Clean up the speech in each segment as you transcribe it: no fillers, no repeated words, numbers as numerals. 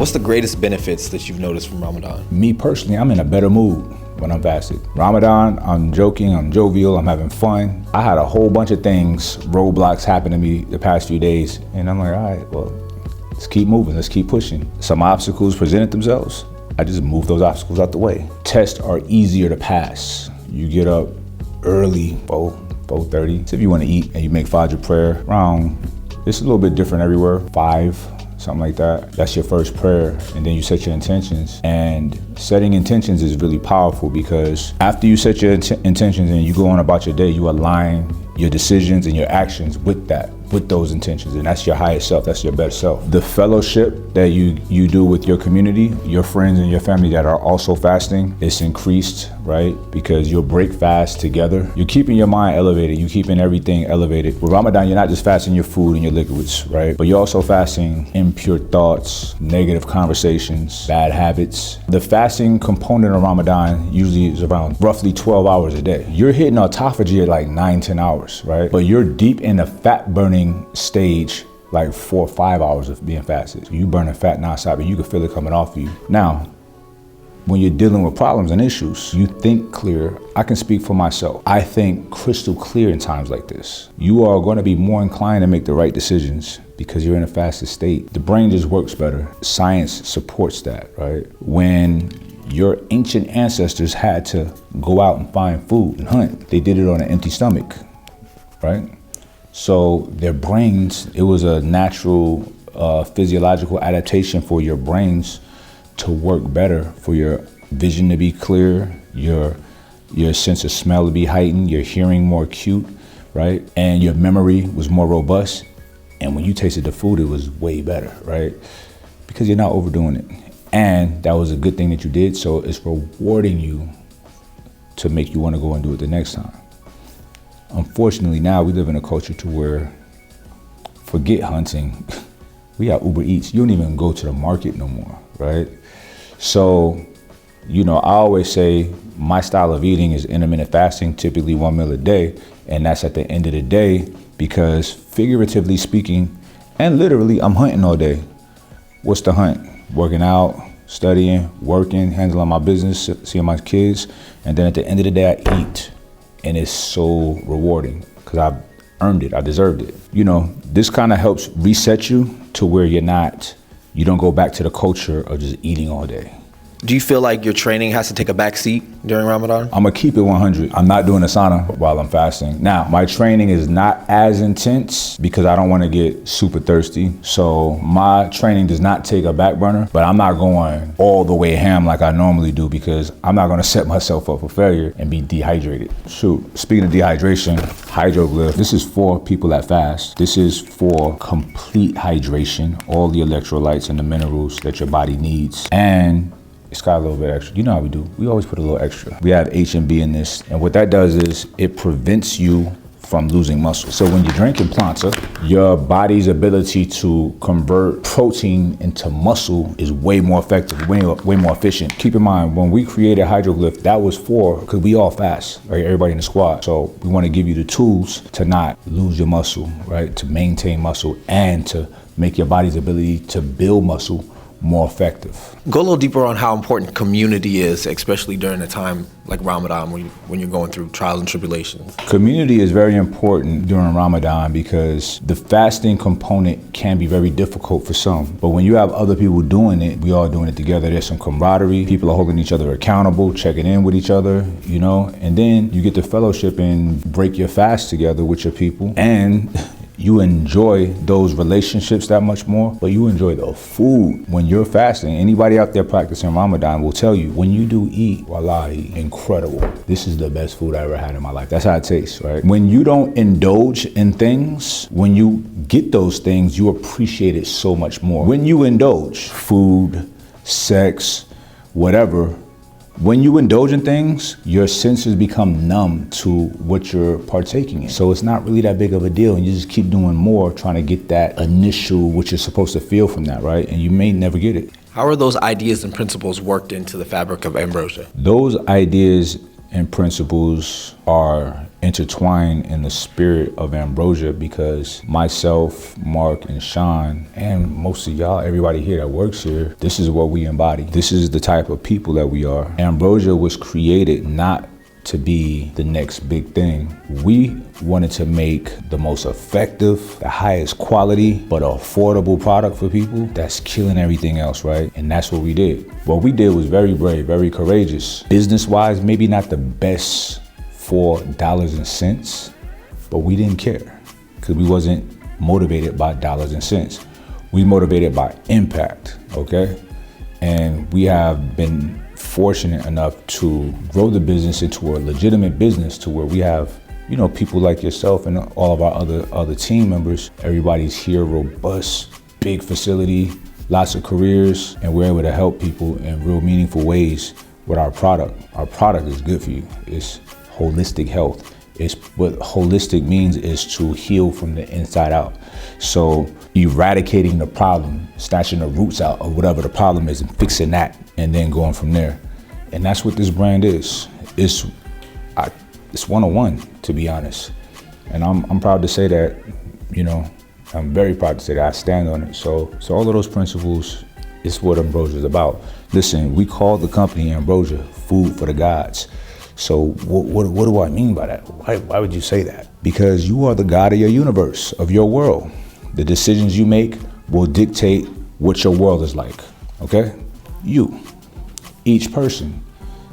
What's the greatest benefits that you've noticed from Ramadan? Me personally, I'm in a better mood when I'm fasted. Ramadan, I'm joking, I'm jovial, I'm having fun. I had a whole bunch of things, roadblocks happen to me the past few days, and I'm like, all right, well, let's keep moving, let's keep pushing. Some obstacles presented themselves. I just move those obstacles out the way. Tests are easier to pass. You get up early, 4:30. So if you want to eat and you make Fajr prayer around, it's a little bit different everywhere, 5, something like that. That's your first prayer, and then you set your intentions. And setting intentions is really powerful because after you set your intentions and you go on about your day, you align your decisions and your actions with those intentions, and that's your highest self, that's your best self. The fellowship that you do with your community, your friends and your family that are also fasting, it's increased, right? Because you'll break fast together. You're keeping your mind elevated, you're keeping everything elevated. With Ramadan, you're not just fasting your food and your liquids, right? But you're also fasting impure thoughts, negative conversations, bad habits. The fasting component of Ramadan usually is around roughly 12 hours a day. You're hitting autophagy at like 9-10 hours, right? But you're deep in the fat burning stage, like 4 or 5 hours of being fasted. So you burning fat nonstop and you can feel it coming off of you. Now, when you're dealing with problems and issues, you think clear. I can speak for myself. I think crystal clear in times like this. You are going to be more inclined to make the right decisions because you're in a fasted state. The brain just works better. Science supports that, right? When your ancient ancestors had to go out and find food and hunt, they did it on an empty stomach, right? So their brains, it was a natural physiological adaptation for your brains to work better, for your vision to be clear, your sense of smell to be heightened, your hearing more acute, right? And your memory was more robust. And when you tasted the food, it was way better, right? Because you're not overdoing it. And that was a good thing that you did, so it's rewarding you to make you want to go and do it the next time. Unfortunately, now we live in a culture to where, forget hunting, we got Uber Eats. You don't even go to the market no more, right? So, I always say my style of eating is intermittent fasting, typically 1 meal a day, and that's at the end of the day because figuratively speaking, and literally, I'm hunting all day. What's the hunt? Working out, studying, working, handling my business, seeing my kids, and then at the end of the day, I eat. And it's so rewarding because I've earned it, I deserved it. This kind of helps reset you to where you don't go back to the culture of just eating all day. Do you feel like your training has to take a back seat during Ramadan? I'm gonna keep it 100. I'm not doing a sauna while I'm fasting. Now, my training is not as intense because I don't wanna get super thirsty. So my training does not take a back burner, but I'm not going all the way ham like I normally do because I'm not gonna set myself up for failure and be dehydrated. Shoot, speaking of dehydration, hydroglyph, this is for people that fast. This is for complete hydration, all the electrolytes and the minerals that your body needs. And it's got a little bit extra. You know how we do. We always put a little extra. We have H&B in this. And what that does is it prevents you from losing muscle. So when you're drinking Planta, your body's ability to convert protein into muscle is way more effective, way more efficient. Keep in mind, when we created Hydroglyph, that was because we all fast, right? Everybody in the squad. So we want to give you the tools to not lose your muscle, right? To maintain muscle and to make your body's ability to build muscle more effective. Go a little deeper on how important community is, especially during a time like Ramadan when you're going through trials and tribulations. Community is very important during Ramadan because the fasting component can be very difficult for some. But when you have other people doing it, we all doing it together, there's some camaraderie, people are holding each other accountable, checking in with each other, and then you get to fellowship and break your fast together with your people. And you enjoy those relationships that much more, but you enjoy the food when you're fasting. Anybody out there practicing Ramadan will tell you, when you do eat, wallahi, incredible. This is the best food I ever had in my life. That's how it tastes, right? When you don't indulge in things, when you get those things, you appreciate it so much more. When you indulge, food, sex, whatever, when you indulge in things, your senses become numb to what you're partaking in. So it's not really that big of a deal, and you just keep doing more, trying to get that initial, what you're supposed to feel from that, right? And you may never get it. How are those ideas and principles worked into the fabric of ambrosia? Those ideas and principles are intertwined in the spirit of Ambrosia, because myself, Mark, and Sean, and most of y'all, everybody here that works here, this is what we embody. This is the type of people that we are. Ambrosia was created not to be the next big thing. We wanted to make the most effective, the highest quality, but affordable product for people that's killing everything else, right? And that's what we did. What we did was very brave, very courageous. Business-wise, maybe not the best for dollars and cents, but we didn't care because we wasn't motivated by dollars and cents. We motivated by impact, okay? And we have been fortunate enough to grow the business into a legitimate business to where we have, you know, people like yourself and all of our other team members. Everybody's here, robust, big facility, lots of careers, and we're able to help people in real meaningful ways with our product. Our product is good for you. It's holistic health. It's what holistic means is to heal from the inside out. So eradicating the problem, snatching the roots out of whatever the problem is and fixing that, and then going from there. And that's what this brand is. It's 101, to be honest. And I'm proud to say that, you know, I'm very proud to say that I stand on it. So all of those principles is what Ambrosia is about. Listen, we call the company Ambrosia, food for the gods. So what do I mean by that? Why would you say that? Because you are the God of your universe, of your world. The decisions you make will dictate what your world is like, okay? You, each person.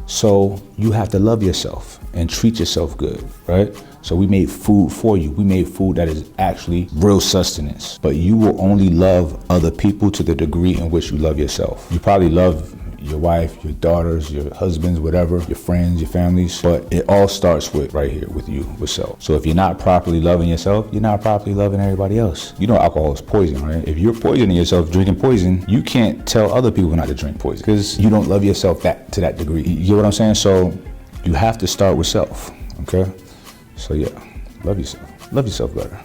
So you have to love yourself and treat yourself good, right? So we made food for you. We made food that is actually real sustenance. But you will only love other people to the degree in which you love yourself. You probably love your wife, your daughters, your husbands, whatever, your friends, your families, but it all starts with right here with you, with self. So if you're not properly loving yourself, you're not properly loving everybody else. You know alcohol is poison, right? If you're poisoning yourself drinking poison, you can't tell other people not to drink poison because you don't love yourself to that degree. You get what I'm saying? So you have to start with self, okay? So yeah, love yourself. Love yourself better.